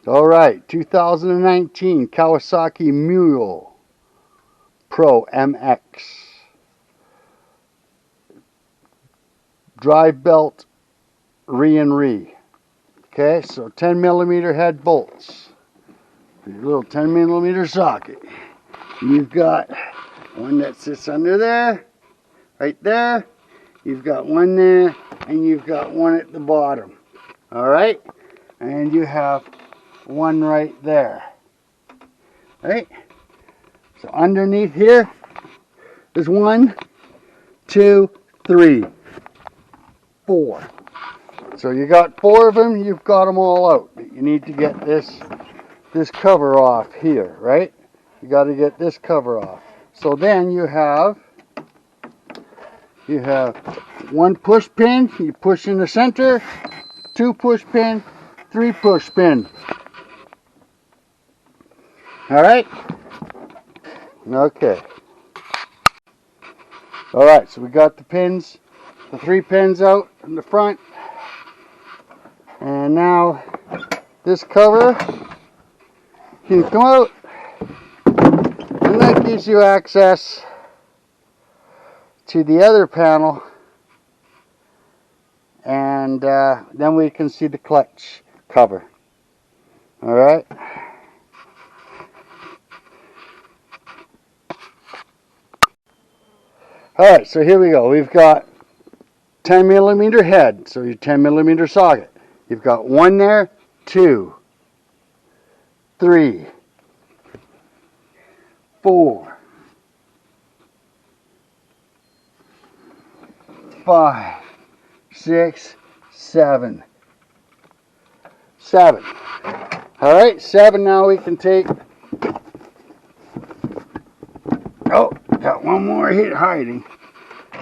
All right, 2019 Kawasaki Mule Pro MX. Drive belt re and re. Okay, so 10 millimeter head bolts. Your little 10 millimeter socket. You've got one that sits under there, right there. You've got one there, and you've got one at the bottom. All right, and you have one right there. Right? So underneath here is 1, 2, 3, 4. So you got 4 of them. You've got them all out. You need to get this cover off here, right? You got to get this cover off. So then you have 1 push pin. You push in the center. 2 push pin. 3 push pin. All right. Okay. All right. So we got the pins, the 3 pins out in the front, and now this cover can come out, and that gives you access to the other panel, and then we can see the clutch cover. All right. All right, so here we go. We've got 10 millimeter head, so your 10 millimeter socket. You've got 1 there, 2, 3, 4, 5, 6, 7. 7. All right, 7. Now we can take. Oh, got one more here hiding.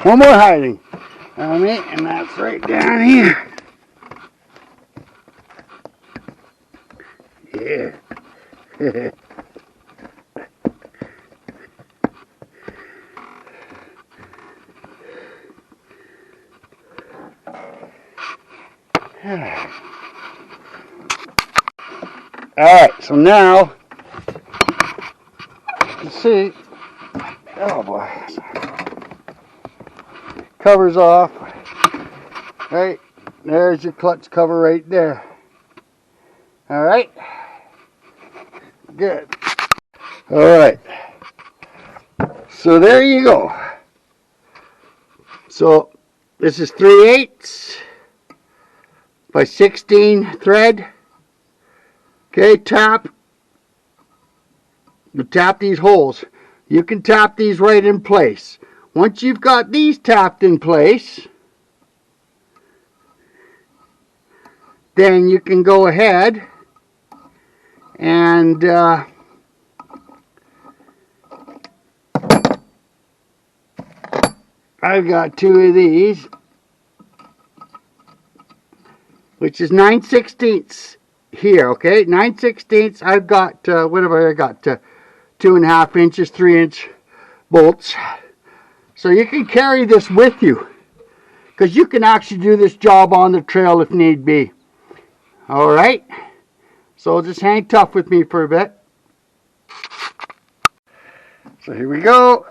One more hiding. And that's right down here. Yeah. Alright, so now you can see, oh boy, cover's off. Right, there's your clutch cover right there. Alright, good. Alright, so there you go. So this is 3/8 by 16 thread. Okay, you tap these holes. You can tap these right in place. Once you've got these tapped in place, then you can go ahead and I've got 2 of these, which is 9/16 here, okay? 9/16. I've got, whatever I got, 2.5 inches, 3-inch bolts. So you can carry this with you, because you can actually do this job on the trail if need be. All right? So just hang tough with me for a bit. So here we go.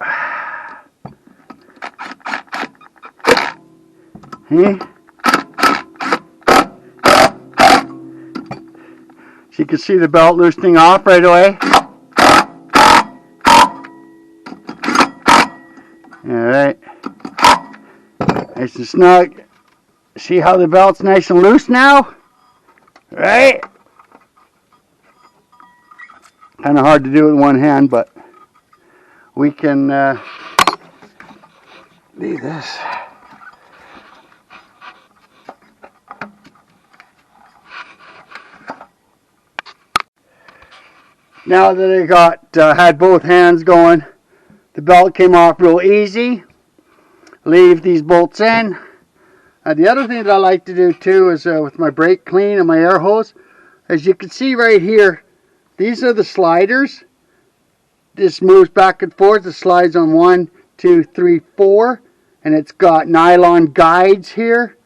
So you can see the belt loosening off right away. Alright. Nice and snug. See how the belt's nice and loose now? Right? Kind of hard to do with one hand, but we can do this. Now that I got had both hands going, the belt came off real easy. Leave these bolts in. The other thing that I like to do too is with my brake clean and my air hose, as you can see right here, these are the sliders. This moves back and forth. It slides on 1, 2, 3, 4, and it's got nylon guides here.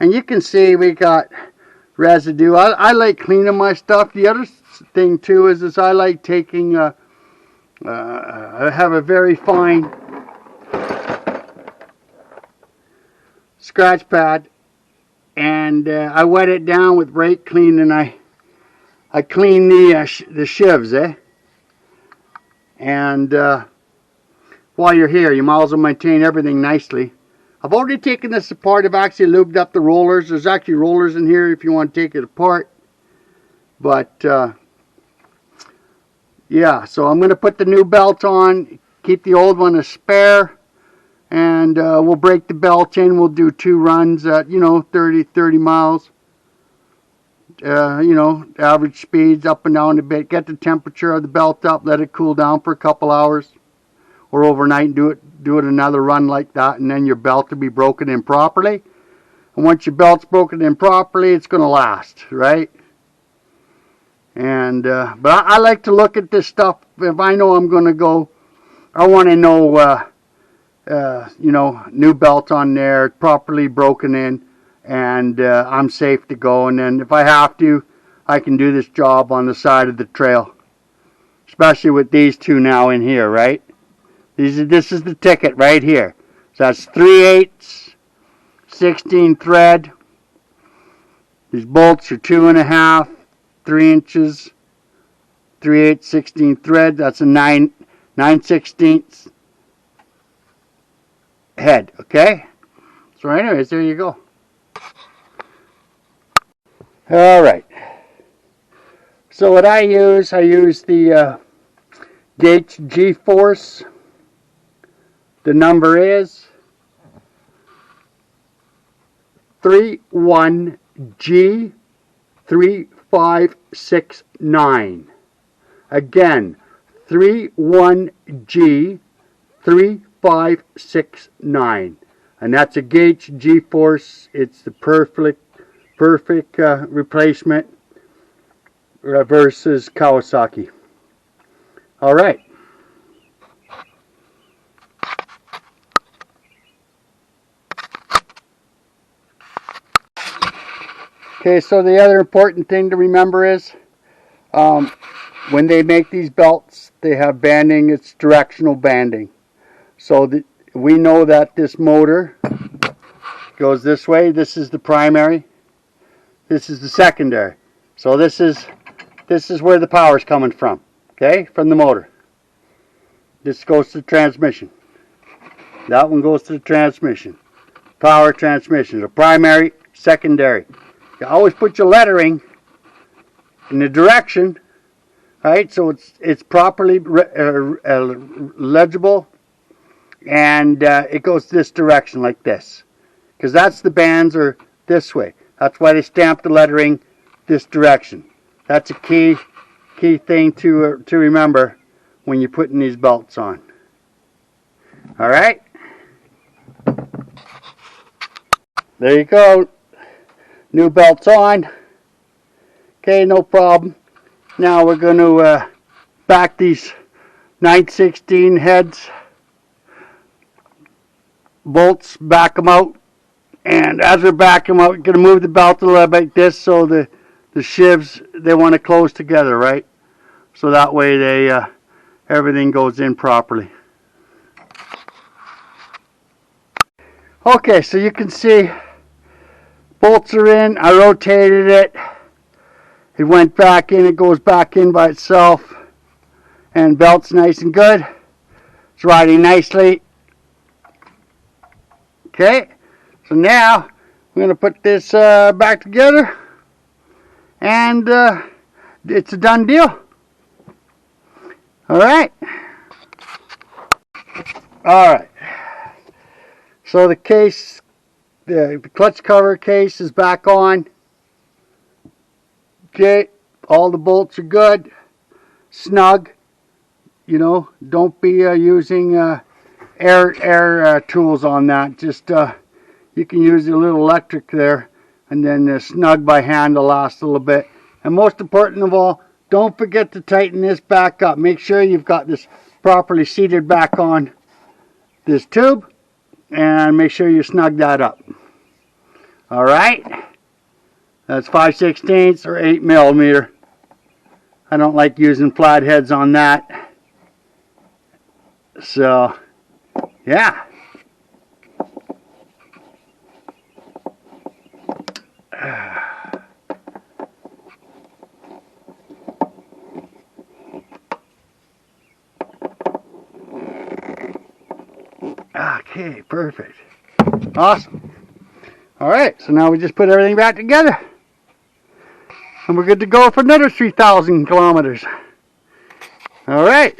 And you can see we got residue. I like cleaning my stuff. The other thing too is I like taking, I have a very fine scratch pad, and I wet it down with brake clean, and I clean the shivs, and while you're here, you might as well maintain everything nicely. I've already taken this apart. I've actually lubed up the rollers. There's actually rollers in here if you want to take it apart. But yeah, so I'm going to put the new belt on, keep the old one a spare, and we'll break the belt in. We'll do 2 runs at, 30 miles. Average speeds up and down a bit. Get the temperature of the belt up, let it cool down for a couple hours. Or overnight, and do it another run like that, and then your belt will be broken in properly. And once your belt's broken in properly, it's going to last, right? And but I like to look at this stuff. If I know I'm going to go, I want to know, new belt on there, properly broken in, and I'm safe to go. And then if I have to, I can do this job on the side of the trail, especially with these two now in here, right? This is the ticket right here. So that's 3/8, 16 thread. These bolts are 2.5, 3 inches, 3/8, 16 thread. That's a 9/16 head. Okay. So anyways, there you go. All right. So what I use the Gates G-Force. The number is 31G3569. Again, 31G3569. And that's a Gates G-Force. It's the perfect replacement versus Kawasaki. All right. Okay, so the other important thing to remember is when they make these belts, they have banding. It's directional banding. So we know that this motor goes this way. This is the primary. This is the secondary. So this is where the power is coming from. Okay, from the motor. This goes to the transmission. That one goes to the transmission. Power transmission. The primary, secondary. You always put your lettering in the direction, right? So it's properly legible, and it goes this direction like this, because that's the bands are this way. That's why they stamp the lettering this direction. That's a key thing to remember when you're putting these belts on. All right, there you go. New belts on. Okay, no problem. Now we're going to back these 9/16 heads, bolts, back them out. And as we back them out, we're going to move the belt a little bit like this, so the shivs, they want to close together, right? So that way they everything goes in properly. Okay, so you can see bolts are in. I rotated it. It went back in. It goes back in by itself. And belt's nice and good. It's riding nicely. Okay. So now we're going to put this back together. And it's a done deal. Alright. Alright. So the case, the clutch cover case is back on. Okay, all the bolts are good, snug. You know, don't be using air tools on that. Just you can use a little electric there, and then snug by hand to last a little bit. And most important of all, don't forget to tighten this back up. Make sure you've got this properly seated back on this tube, and make sure you snug that up. All right. That's 5/16 or 8 millimeter. I don't like using flatheads on that. So, yeah. Okay, perfect. Awesome. Alright, so now we just put everything back together. And we're good to go for another 3,000 kilometers. Alright.